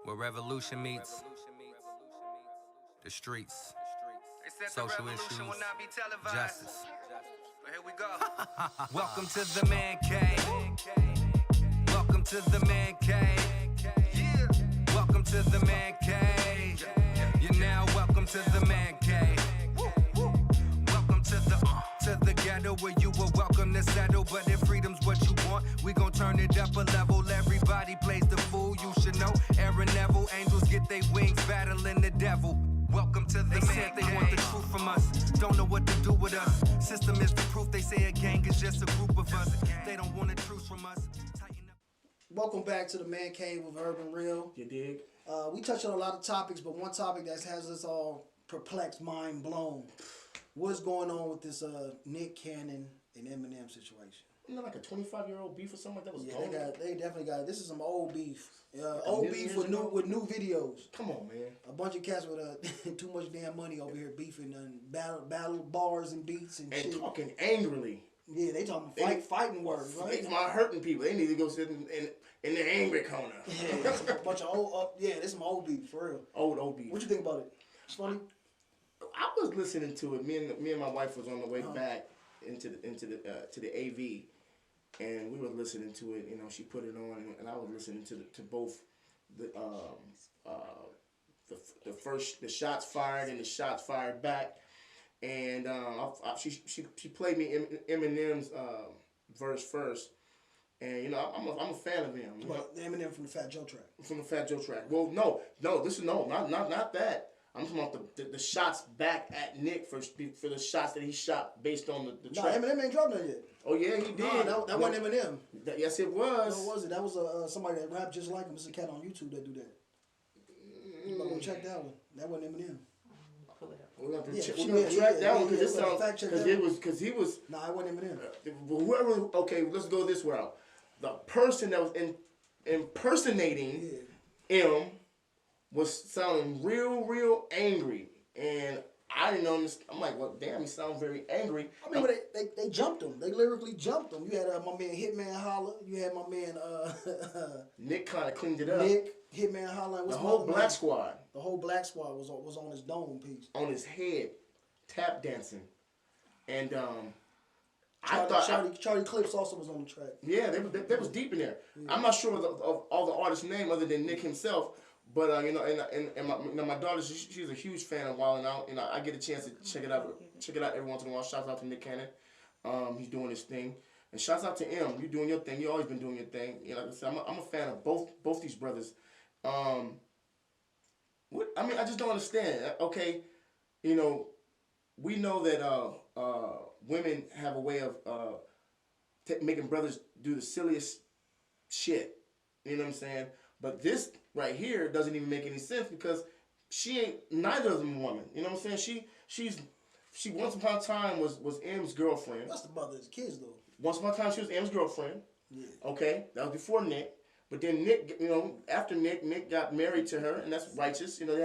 Where revolution meets the streets, social issues, justice. But here we go. Welcome to the man cave. Welcome to the man cave. Welcome to the man cave. You're now welcome to the man cave. Welcome to the ghetto where you were welcome to settle. But if freedom's what you want, we gon' turn it up a level. Everybody plays the fool, you should know. Aaron Neville, angels get their wings battling the devil. Welcome to the man cave. They want the truth from us, don't know what to do with us. System is the proof, they say a gang is just a group of us. They don't want the truth from us. Welcome back to the Man Cave with Verb and Reel. You dig? We touched on a lot of topics, but one topic that has us all perplexed, mind blown. What's going on with this Nick Cannon and Eminem situation? Isn't that like a 25-year-old beef or something like that was going on? They definitely got it. This is some old beef. Old beef with new videos. Come on, man. A bunch of cats with too much damn money over here beefing and battle bars and beats and shit. Talking angrily. Yeah, they talking fighting words, right? They talking hurting people. They need to go sit in the angry corner. Yeah, a bunch of old this some old beef for real. Old beef. What you think about it? It's funny. I was listening to it. Me and my wife was on the way back to the AV, and we were listening to it. You know, she put it on, and I was listening to both the shots fired and the shots fired back. And she played me Eminem's verse first, and you know I'm a fan of him. What, the Eminem from the Fat Joe track? From the Fat Joe track. Well, no, this is not that. I'm talking about the shots back at Nick for the shots that he shot based on the track. No, Eminem ain't dropped that yet. Oh yeah, he did. No, that wasn't Eminem. Yes, it was. No, was it? That was somebody that rapped just like him. It's a cat on YouTube that do that. You better go check that one. That wasn't Eminem. We're gonna track that one because it sounds because he was. No, I wasn't Eminem. Whoever. Okay, let's go this route. The person that was impersonating him was sounding real angry, and I didn't understand. I'm like, well, damn, he sounds very angry. I mean, they jumped him. They lyrically jumped him. You had my man Hitman Holla. You had my man Nick kind of cleaned it up. Nick Hitman Holla. The whole Black Squad. The whole Black Squad was on his dome piece. On his head, tap dancing, and I thought Charlie Clips also was on the track. Yeah, they was deep in there. Yeah. I'm not sure of all the artists' name other than Nick himself. But you know, and my daughter, she's a huge fan of Wild 'N Out. You know, I get a chance to check it out every once in a while. Shouts out to Nick Cannon, he's doing his thing, and shouts out to M. You're doing your thing. You always been doing your thing. You know, like I said, I'm a fan of both these brothers. I just don't understand. Okay, you know, we know that women have a way of making brothers do the silliest shit. You know what I'm saying? But this right here doesn't even make any sense because she ain't neither of them a woman. You know what I'm saying? She once upon a time was M's girlfriend. That's the mother of his kids though. Once upon a time she was M's girlfriend. Yeah. Okay, that was before Nick. But then Nick, you know, after Nick got married to her, and that's righteous. You know, they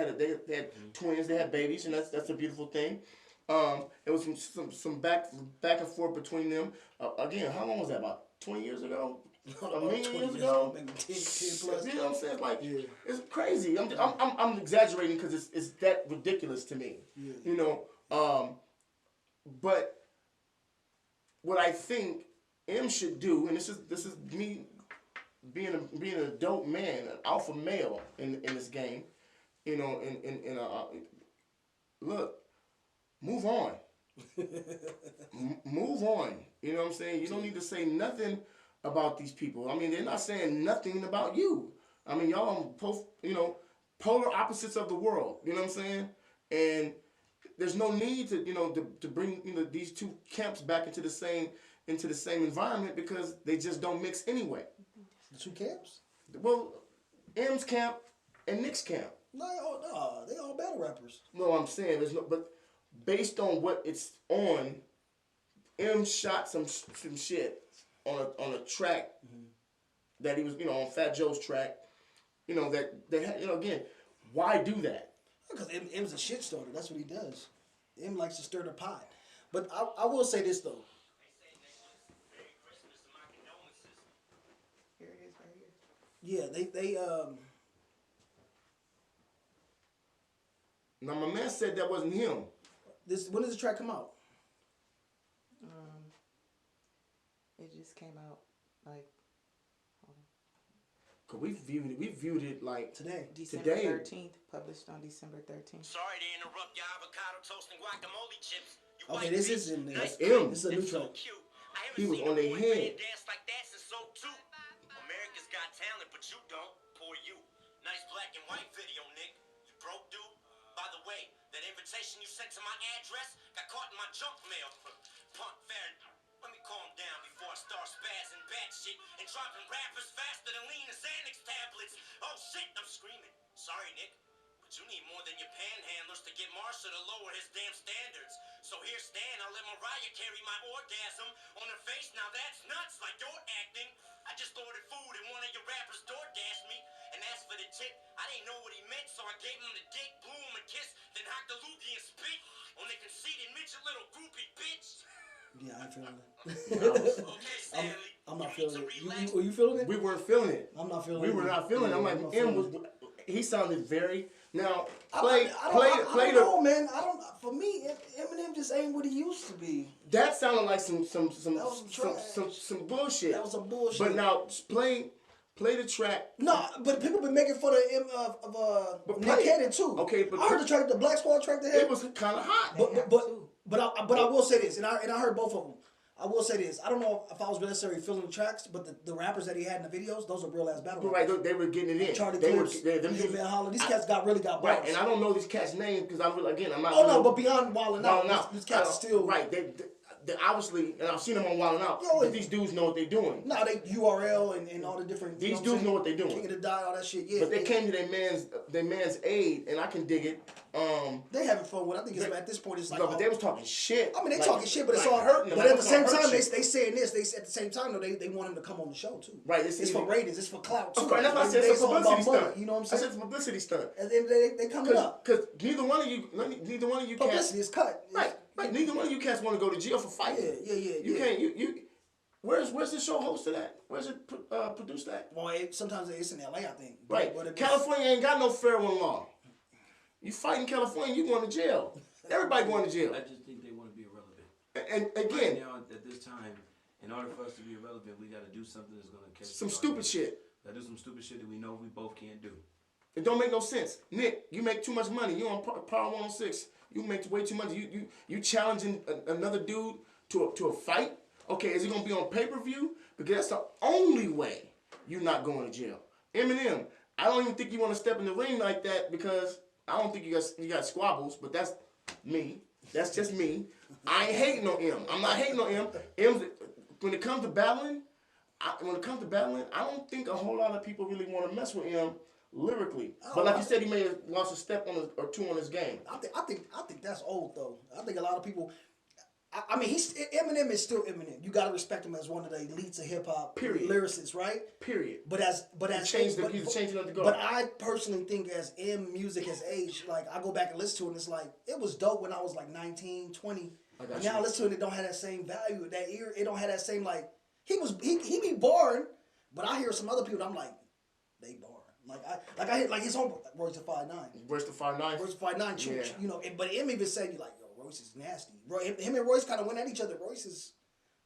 had twins, they had babies, and that's a beautiful thing. It was some back and forth between them. Again, how long was that? About 20 years ago? A million years ago? Maybe 10 plus. You know what I'm saying? Like, it's crazy. I'm exaggerating because it's that ridiculous to me. Yeah. You know, but what I think M should do, and this is me being an adult man, an alpha male in this game, you know, look, move on. Move on. You know what I'm saying? You don't need to say nothing about these people. I mean, they're not saying nothing about you. I mean, y'all on polar opposites of the world. You know what I'm saying? And there's no need to to bring these two camps back into the same environment because they just don't mix anyway. The two camps? Well, M's camp and Nick's camp. No, they all battle rappers. No, I'm saying but based on what it's on, M shot some shit on a track that he was, on Fat Joe's track, that they had, again, why do that? Because M's a shit starter. That's what he does. M likes to stir the pot. But I will say this though. Here it is right here. Yeah, they Now my man said that wasn't him. when does the track come out? It just came out like Cause we viewed it like Today. December 13th, published on December 13th. Sorry to interrupt your avocado toast and guacamole chips. You Okay, white this bitch. is in there. That's M. This is a new It's so track. cute. I haven't He was seen on a their boy head. dance like that since so too. America's got talent, but you don't. Poor you. Nice black and white video, Nick. You broke, dude. By the way, that invitation you sent to my address got caught in my junk mail. Punk fair. Let me calm down before I start spazzing bad shit and dropping rappers faster than lean as Xanax tablets. Oh shit, I'm screaming. Sorry, Nick. But you need more than your panhandlers to get Marsha to lower his damn standards. So here, Stan, I'll let Mariah carry my orgasm on her face. Now that's nuts, like you're acting. I just ordered food and one of your rappers door dashed me. And asked for the tip. I didn't know what he meant, so I gave him the dick, blew him a kiss, then hocked the loogie and spit on the conceited Mitchell little groupie bitch. Yeah, I ain't feeling it. Okay, Stanley. I'm not you need feeling to it. relax. You feeling it? we weren't feeling it. I'm not feeling We it. were not feeling it. I'm Yeah, like not M feeling was. it. He sounded very now. I Play don't know, man. I don't. For me, Eminem just ain't what he used to be. That sounded like some was some some bullshit. That was some bullshit. But now play the track. No, but people been making fun of play Nick it. Cannon too. Okay, but I heard the track, the Black Squad track they had. It was kind of hot. But I will say this, and I heard both of them. I will say this. I don't know if I was necessarily feeling the tracks, but the rappers that he had in the videos, those are real ass battle Right, rappers. they were getting it in. Charlie they Clips, them Hitman Holler. These cats got bars. right, and I don't know these cats' names because I'm not. Oh no, but beyond Wildin' Out, Out. these cats are still right. They obviously, and I've seen them on Wildin' Out. Yo, but these dudes know what they're doing. No, they URL and all the different. These dudes know what they're doing. King of the Die, all that shit. Yeah, But they came to their man's aid, and I can dig it. They having fun with it. I think it's at this point it's like. No, but they was talking shit. I mean, they like, talking shit, but it's like all hurting them. But at Like, the same hurt time, they shit. saying this. They at the same time though they want him to come on the show too. Right, It's for ratings. It's for clout too. Of course, that's why I said it's a all about publicity money, stunt. You know what I'm I saying? said it's a publicity stunt. And then they coming up. Because neither one of you cats. Publicity is cut. Right. Neither one of you cats want to go to jail for fighting. Yeah. You can't. You. Where's the show hosted at? Where's it produced at? Well, sometimes it's in LA, I think. Right. But California ain't got no fair one law. You fight in California, you going to jail. Everybody going to jail. I just think they want to be irrelevant. And again, Right now, at this time, in order for us to be irrelevant, we got to do something that's going to catch some the stupid audience. shit. Got to do some stupid shit that we know we both can't do. It don't make no sense. Nick, you make too much money. You on Power 106. You make way too much. You challenging another dude to a fight. Okay, is it gonna be on pay-per-view? Because that's the only way you're not going to jail. Eminem, I don't even think you want to step in the ring like that because I don't think you got squabbles. But that's me. That's just me. I ain't hating on M. I'm not hating on M. When it comes to battling, I don't think a whole lot of people really want to mess with M lyrically. But like you said, he may have lost a step or two on his game. I think that's old though. I think a lot of people. I mean, Eminem is still Eminem. You gotta respect him as one of the elites of hip hop, Period. lyricists, right? Period. But as He's changing up the guard. But I personally think as M music has aged, like I go back and listen to it, and it's like it was dope when I was like 19, 20. But now I listen to it, it don't have that same value. That ear, it don't have that same like he be boring. But I hear some other people, I'm like, they boring. I hear like his home Royce the 5'9". Royce the 5'9". Royce the 5'9", Yeah. you know. But M even said you like, yo, Royce is nasty. Him and Royce kind of went at each other. Royce is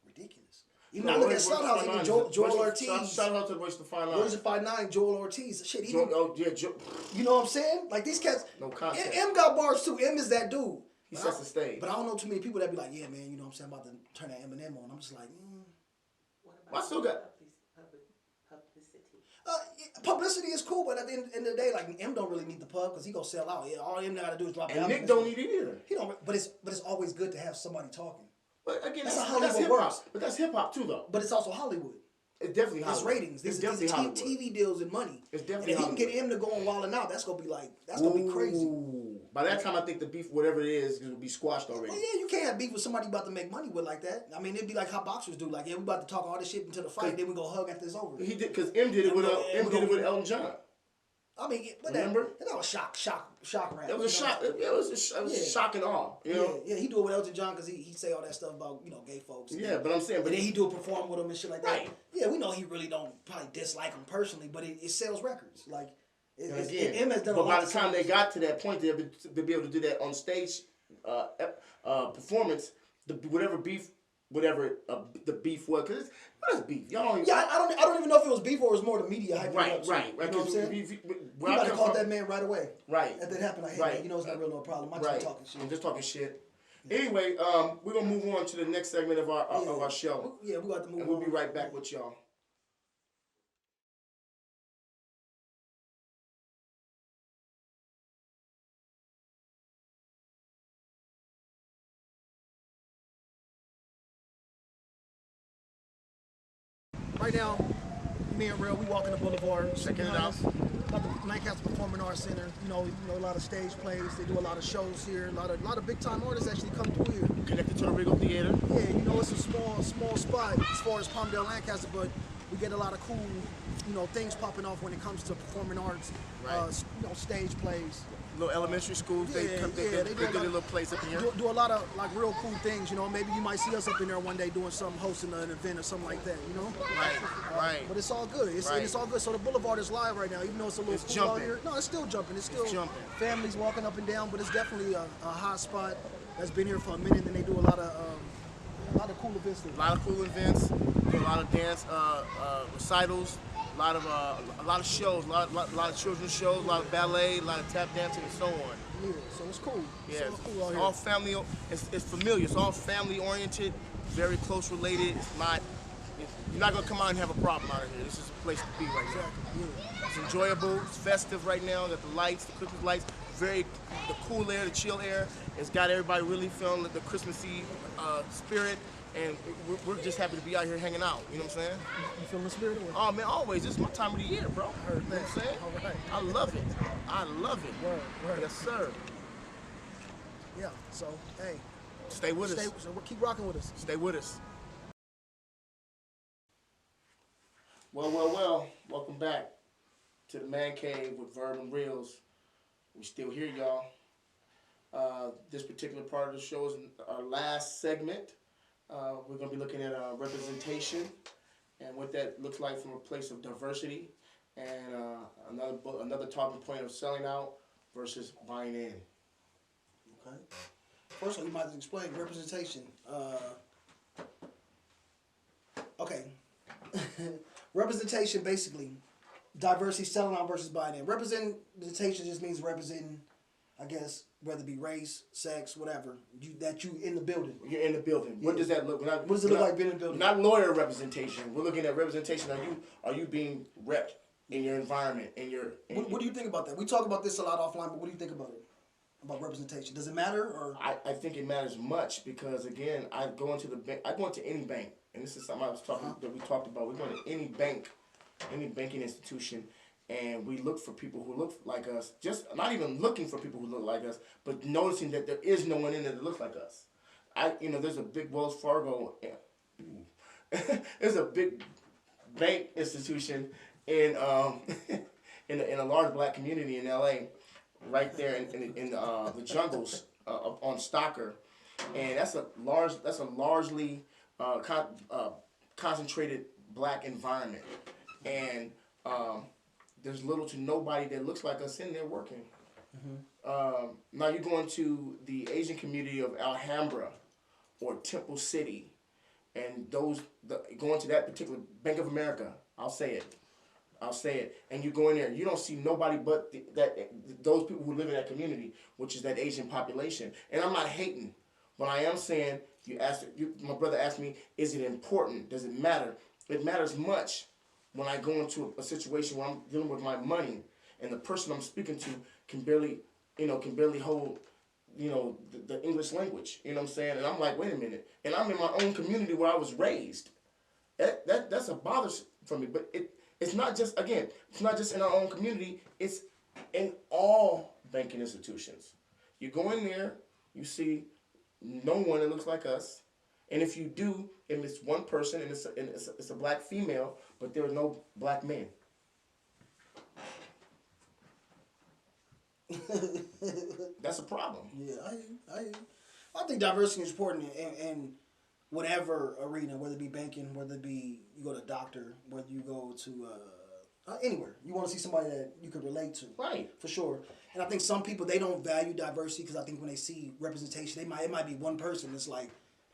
ridiculous. Even I look at Slaughterhouse, even Joel Ortiz. Shout out to Royce the 5'9". Royce the 5'9", Joel Ortiz. Shit, he. You know what I'm saying? Like these cats. No concept. M got bars too. M is that dude. He sets the stage. But I don't know too many people that be like, yeah, man, you know what I'm saying, I'm about to turn that Eminem on. I'm just like, What I still got- publicity? Publicity is cool, but at the end of the day, like M don't really need the pub because he gonna sell out. Yeah, all M gotta do is drop. And the Nick album. don't need it either. He don't. But it's always good to have somebody talking. But again, That's that's how Hollywood hip hop. works. But that's hip hop too, though. But it's also Hollywood. It's definitely It's Hollywood. ratings. It's This definitely is Hollywood. TV deals and money. It's And definitely if he can get Hollywood. M to go on Wildin' Out, that's gonna be crazy. Ooh. By that time, I think the beef, whatever it is, will be squashed already. Well, yeah, you can't have beef with somebody about to make money with like that. I mean, it'd be like how boxers do. Like, yeah, we about to talk all this shit until the fight, then we go hug after it's over. He did because M did it with M Elton John. I mean, but Remember? that was shock rap. It was a shock. It was shock and awe. You know? Yeah, he do it with Elton John because he say all that stuff about gay folks. Yeah, but I'm saying, and then he do a perform with them and shit like that. Right. Yeah, we know he really don't probably dislike him personally, but it sells records. Like, again, has done but a lot by the time they got to that point, they'll be able to do that on stage performance. The beef was, because what is beef? Y'all don't. I don't even know if it was beef or it was more the media hype. Right. You know what I'm saying? You might have caught that man right away. Right. That happened. I hate that. You know, it's not real no problem. I'm just talking shit. I'm just talking shit. Anyway, we're gonna move on to the next segment of our show. Yeah, we got to move on. And we'll be right back with y'all. Right now, me and Real, we walking the Boulevard. Checking it out. Got the Lancaster Performing Arts Center. You know, a lot of stage plays. They do a lot of shows here. A lot of big time artists actually come through here. Connected to the Regal Theater. Yeah, you know, it's a small spot as far as Palmdale, Lancaster, but we get a lot of cool, things popping off when it comes to performing arts. Right. Stage plays. Little elementary schools, they do a little place up in here. Do a lot of like real cool things, Maybe you might see us up in there one day doing something, hosting an event or something like that, Right. But it's all good. It's all good. So the Boulevard is live right now, even though it's a little cool out here. No, it's still jumping. It's still jumping. Families walking up and down, but it's definitely a hot spot that's been here for a minute. And they do a lot of cool events there. A lot of cool events. Do a lot of dance recitals. A lot of shows, a lot of children's shows, a lot of ballet, a lot of tap dancing, and so on. Yeah, so it's cool. Yeah, it's cool out it's here. all family. It's familiar. It's all family oriented, very close related. You're not gonna come out and have a problem out of here. This is a place to be right now. Yeah. It's enjoyable. It's festive right now. Got the lights, the Christmas lights. The cool air, the chill air. It's got everybody really feeling the Christmassy spirit. And we're just happy to be out here hanging out. You know what I'm saying? You feeling the spirit? Oh man, always. This is my time of the year, bro. I heard You know that. what I'm saying? All right. I love it. I love it. Word. Yes, sir. Yeah. So hey, Stay with us. So keep rocking with us. Stay with us. Well. Welcome back to the Man Cave with Verb and Reels. We still here, y'all. This particular part of the show is our last segment. We're going to be looking at representation and what that looks like from a place of diversity, and another talking point of selling out versus buying in. Okay. First of all, you might explain representation. Okay. Representation, basically, diversity, selling out versus buying in. Representation just means representing, I guess, whether it be race, sex, whatever, you in the building. You're in the building. What does that look? What does it look like being in the building? Not lawyer representation. We're looking at representation. Are you being repped in your environment? What do you think about that? We talk about this a lot offline, but what do you think about it? About representation? Does it matter? Or I think it matters much because again, I go into any bank, and this is something that we talked about. We go into any bank, any banking institution, and we look for people who look like us. Just not even looking for people who look like us, but noticing that there is no one in there that looks like us. There's a big Wells Fargo. There's a big bank institution in a large black community in LA, right there in the jungles on Stocker, and that's a largely concentrated black environment, and there's little to nobody that looks like us in there working. Mm-hmm. Now you go into the Asian community of Alhambra or Temple City, and go into that particular Bank of America. I'll say it. And you go in there, you don't see nobody but those people who live in that community, which is that Asian population. And I'm not hating, but I am saying, my brother asked me, is it important? Does it matter? It matters much when I go into a situation where I'm dealing with my money, and the person I'm speaking to can barely hold, the English language. You know what I'm saying? And I'm like, wait a minute. And I'm in my own community where I was raised. That's a bother for me. But it's not just in our own community. It's in all banking institutions. You go in there, you see no one that looks like us. And if you do, and it's one person, and it's a black female, but there are no black men. That's a problem. Yeah, I think diversity is important in whatever arena, whether it be banking, whether it be you go to a doctor, whether you go to anywhere. You want to see somebody that you can relate to. Right. For sure. And I think some people, they don't value diversity because I think when they see representation, it might be one person that's like,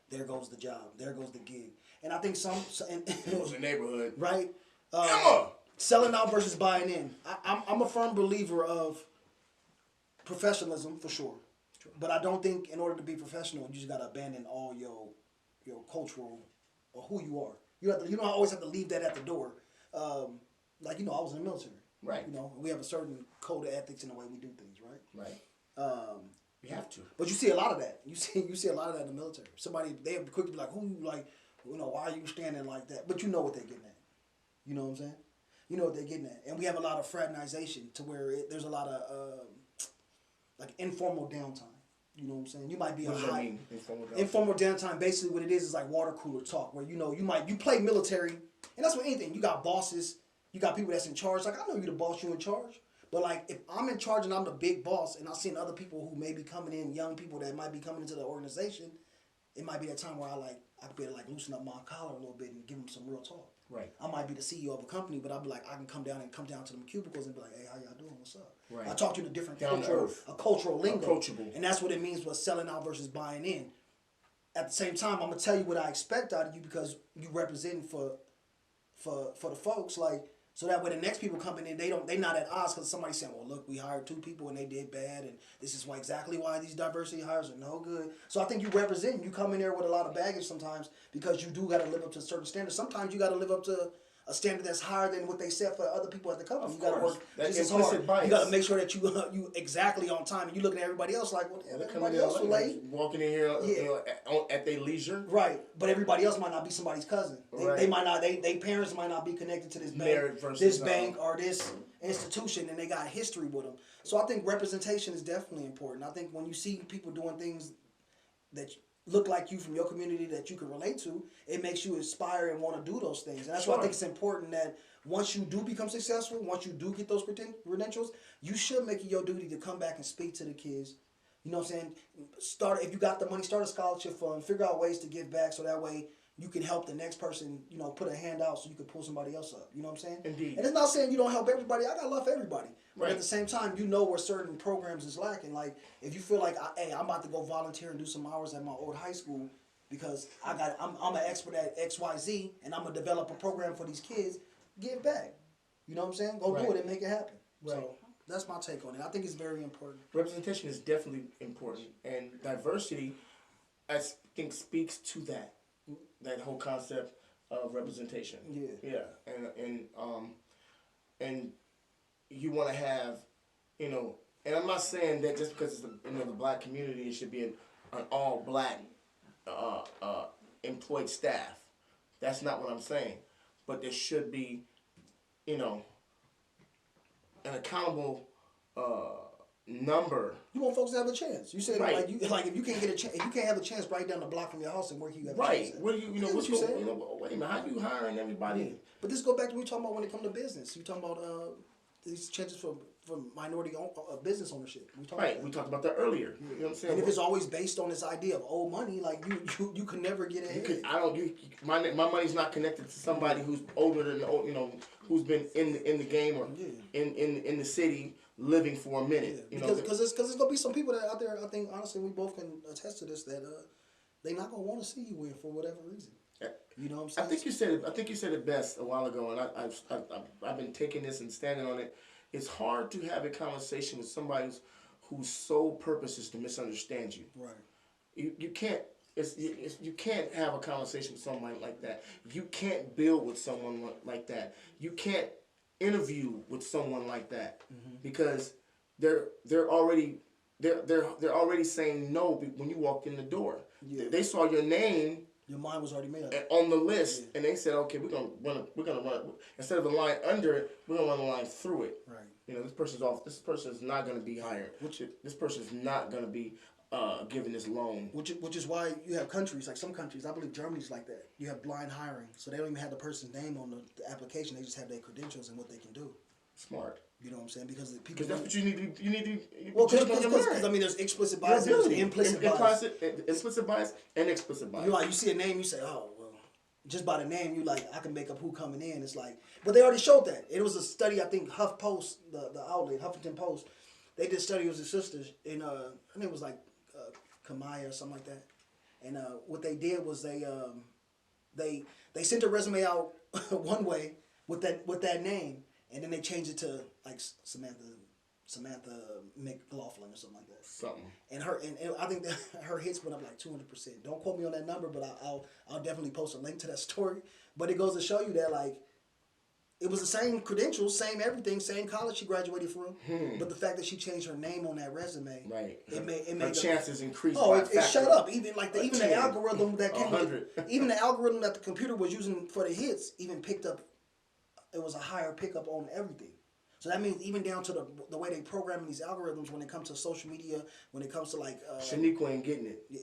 there goes the job, there goes the gig. And I think It was a neighborhood. right? Emma! Selling out versus buying in. I'm a firm believer of professionalism for sure. But I don't think in order to be professional, you just got to abandon all your cultural or who you are. You don't always have to leave that at the door. Like, I was in the military. Right. We have a certain code of ethics in the way we do things, right? Right. You have to. But you see a lot of that. You see a lot of that in the military. Somebody, they have quick to be like, who, like, why are you standing like that? But you know what they're getting at. You know what I'm saying? You know what they're getting at. And we have a lot of fraternization to where there's a lot of, like, informal downtime. You know what I'm saying? You might be What does that mean? Informal downtime, basically what it is like water cooler talk, where you play military, and that's with anything. You got bosses, you got people that's in charge. Like, I know you the boss, you in charge. But like, if I'm in charge and I'm the big boss, and I'm seeing other people who may be coming in, young people that might be coming into the organization, it might be that time where I better like loosen up my collar a little bit and give them some real talk. Right. I might be the CEO of a company, but I'll be like, I can come down to them cubicles and be like, hey, how y'all doing? What's up? Right. I talk to you in a different Down to earth. cultural lingo. Approachable. And that's what it means with selling out versus buying in. At the same time, I'm gonna tell you what I expect out of you because you representing for the folks, like, so that when the next people coming in, they not at odds because somebody saying, well, look, we hired 2 people and they did bad, and this is exactly why these diversity hires are no good. So I think you represent, you come in there with a lot of baggage sometimes because you do got to live up to certain standards. Sometimes you got to live up to a standard that's higher than what they set for other people at the company. You got to work just as hard. Bias. You got to make sure that you exactly on time, and you looking at everybody else like, well, They're everybody else was late. Walking in here at their leisure. Right, but everybody else might not be somebody's cousin. Right. They might not. They parents might not be connected to this bank, or this institution, and they got history with them. So I think representation is definitely important. I think when you see people doing things that look like you from your community that you can relate to, it makes you inspire and want to do those things. And that's why I think it's important that once you do become successful, once you do get those credentials, you should make it your duty to come back and speak to the kids. You know what I'm saying? If you got the money, start a scholarship fund, figure out ways to give back so that way you can help the next person, put a hand out so you can pull somebody else up. You know what I'm saying? Indeed. And it's not saying you don't help everybody. I got love for everybody. But Right. at the same time, you know where certain programs is lacking. Like, if you feel like, hey, I'm about to go volunteer and do some hours at my old high school because I'm an expert at XYZ and I'm going to develop a program for these kids, give back. You know what I'm saying? Go do it and make it happen. Right. So that's my take on it. I think it's very important. Representation is definitely important, and diversity, I think, speaks to that whole concept of representation. Yeah. Yeah, and you want to have, and I'm not saying that just because it's the black community, it should be an all black employed staff. That's not what I'm saying, but there should be, an accountable number. You want folks to have a chance. You said Right. if you can't get a chance, if you can't have a chance right down the block from your house and where you have a Right. chance. What do you Wait a minute, how you hiring everybody? Yeah. But this go back to what we talking about when it comes to business. You talking about these chances for minority business ownership. We talked Right. about We that. talked about that earlier. You know what I'm saying? And if it's always based on this idea of old money, like you can never get ahead. My money's not connected to somebody who's older than who's been in the game or in the city living for a minute. Yeah. Because there's gonna be some people that out there. I think honestly we both can attest to this that they not gonna want to see you win for whatever reason. You know what I'm saying? I think you said it best a while ago, and I've been taking this and standing on it. It's hard to have a conversation with somebody whose sole purpose is to misunderstand you. Right. You can't. You can't have a conversation with someone like that. You can't build with someone like that. You can't interview with someone like that because they're already saying no when you walk in the door. Yeah. They saw your name. Your mind was already made up. On the list, and they said, "Okay, we're gonna run instead of a line under it, we're gonna run a line through it." Right. This person's off. This person is not gonna be hired. This person is not gonna be given this loan. Which is why you have countries like some countries. I believe Germany's like that. You have blind hiring, so they don't even have the person's name on the application. They just have their credentials and what they can do. Smart. You know what I'm saying? Because the people. Because that's what you need to. You need to. Well, judge on your because merit. I mean, there's explicit Your bias, there's ability. implicit bias. Implicit bias and explicit bias. You like you see a name, you say, oh well, just by the name, you like I can make up who coming in. It's like, but they already showed that. It was a study, I think HuffPost, the outlet, Huffington Post, they did a study with the sisters, and I think it was like Kamaya or something like that. And what they did was they sent a resume out one way with that name, and then they changed it to like Samantha McLaughlin or something like that. Something. And I think that her hits went up like 200%. Don't quote me on that number, but I'll definitely post a link to that story. But it goes to show you that like it was the same credentials, same everything, same college she graduated from. But the fact that she changed her name on that resume, right? It made her chances increased. Oh, by it shut up. Even like the 10, algorithm that came, 100. even the algorithm that the computer was using for the hits even picked up. It was a higher pickup on everything. So that means even down to the way they program these algorithms when it comes to social media, when it comes to like Shaniqua ain't getting it. Yeah,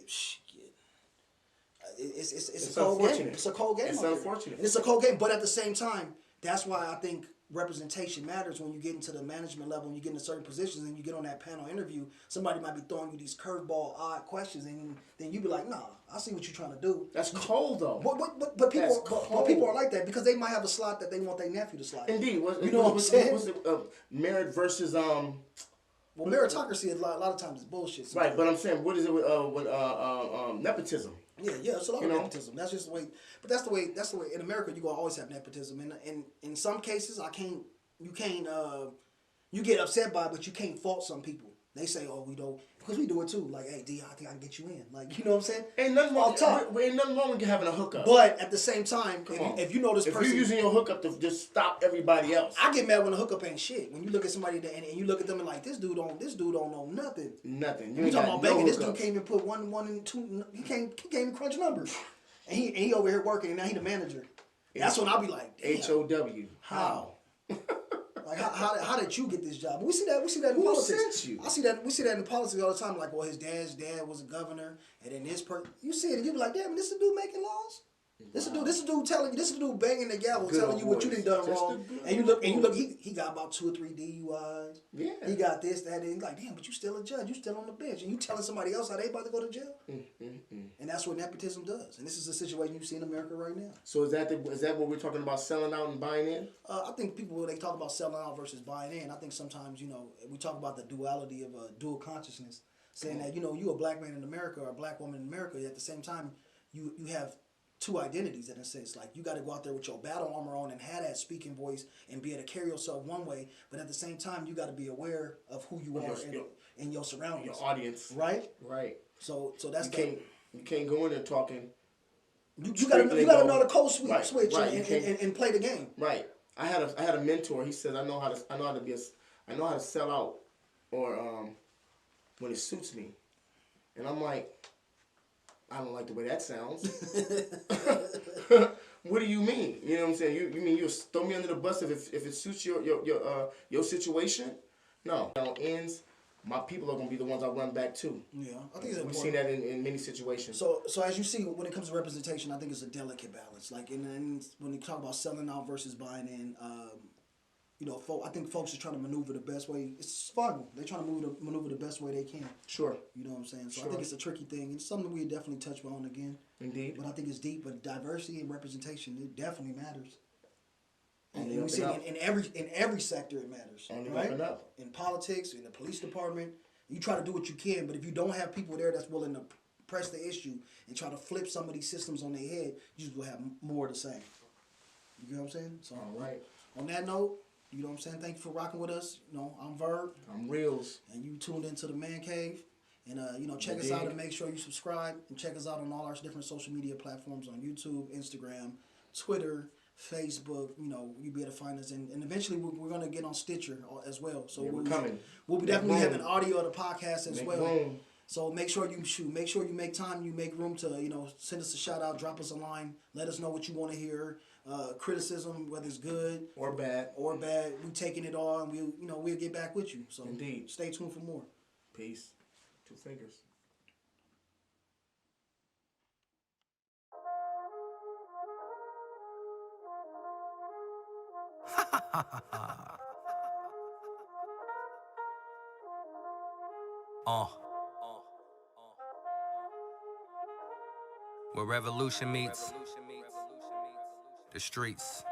it's a cold game. It's a cold game. It's unfortunate. And it's a cold game, but at the same time, that's why I think representation matters when you get into the management level and you get into certain positions and you get on that panel interview. Somebody might be throwing you these curveball, odd questions, and then you be like, "Nah, I see what you're trying to do." That's cold though. But people are like that because they might have a slot that they want their nephew to slot. Indeed, you know what I'm saying? What's the merit versus Well, meritocracy a lot of times is bullshit. Sometimes. Right, but I'm saying, what is it with nepotism? Yeah, it's a lot of nepotism. That's just the way. But that's the way. In America, you gonna always have nepotism, and in some cases, you get upset by it, but you can't fault some people. They say, "Oh, we don't," because we do it too. Like, "Hey, D, I think I can get you in." Like, you know what I'm saying? Ain't nothing wrong with having a hookup. But at the same time, if you know this person, if you're using your hookup to just stop everybody else, I get mad when the hookup ain't shit. When you look at somebody and you look at them and like, this dude don't know nothing. Nothing. You talking about banking? This dude can't even put one and two. He can't even crunch numbers, and he over here working, and now he the manager. That's when I'll be like, HOW. How? Like how did you get this job? But we see that in politics. Sent you? We see that in politics all the time. Like, well, his dad was a governor, and then this person, you see it, and you be like, damn, this is a dude making laws. This is a dude telling you. This is a dude banging the gavel, telling you what you done wrong. And you look. He got about 2 or 3 DUIs. Yeah. He got this, that, and he's like, damn, but you still a judge. You still on the bench, and you telling somebody else how they about to go to jail. And that's what nepotism does. And this is the situation you see in America right now. So is that what we're talking about, selling out and buying in? I think people, when they talk about selling out versus buying in, I think sometimes, we talk about the duality of dual consciousness, saying that, you a black man in America or a black woman in America, at the same time, you have two identities in a sense. Like, you got to go out there with your battle armor on and have that speaking voice and be able to carry yourself one way, but at the same time, you got to be aware of who you are in your surroundings. Your audience. Right? Right. So that's you can't go in there talking. You got to know the code switch and play the game. Right. I had a mentor. He said, I know how to sell out, or when it suits me, and I'm like, I don't like the way that sounds. What do you mean? You know what I'm saying? You mean you'll throw me under the bus if it suits your situation? No. Ends. My people are gonna be the ones I run back to. Yeah, I think we've seen that in many situations. So as you see, when it comes to representation, I think it's a delicate balance. Like, and when you talk about selling out versus buying in, I think folks are trying to maneuver the best way. It's survival. They're trying to maneuver the best way they can. Sure. You know what I'm saying? So I think it's a tricky thing. It's something we definitely touch on again. Indeed. But I think it's deep. But diversity and representation, it definitely matters. And we see in every sector it matters. Right? In politics, in the police department, you try to do what you can, but if you don't have people there that's willing to press the issue and try to flip some of these systems on their head, you just will have more of the same. You know what I'm saying? So all right. On that note, you know what I'm saying? Thank you for rocking with us. I'm Verb. I'm Reels. And you tuned into the Man Cave. And check us out and make sure you subscribe and check us out on all our different social media platforms on YouTube, Instagram, Twitter, Facebook. You'll be able to find us, and eventually we're going to get on Stitcher as well. So we're coming. We'll be definitely having audio of the podcast as well. Room. So make sure you make time, you make room to send us a shout out, drop us a line, let us know what you want to hear. Criticism, whether it's good or bad, we taking it all, and we'll get back with you. So indeed, stay tuned for more. Peace. 2 fingers. Where revolution meets the streets,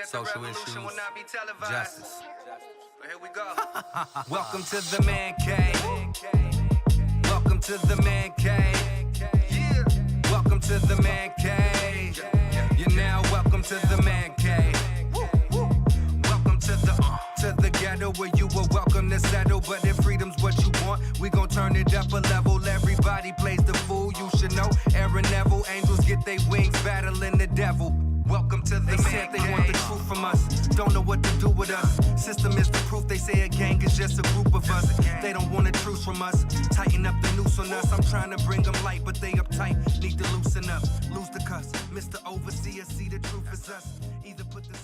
social issues, justice. But here we go. Welcome to the man cave. Welcome to the man cave. Yeah. Welcome to the man cave. You're now welcome to the man cave. Welcome to the ghetto where you were welcome to settle. But if freedom's what you want, we gon' turn it up a level. Everybody plays the fool, you should know. Aaron Neville, angels get their wings battling the devil. Welcome to the man cave. They want the truth from us, don't know what to do with us. System is the proof, they say a gang is just a group of us. They don't want a truce from us, tighten up the noose on us. I'm trying to bring them light, but they uptight, need to loosen up. Lose the cuss, Mr. Overseer, see the truth is us. Either put the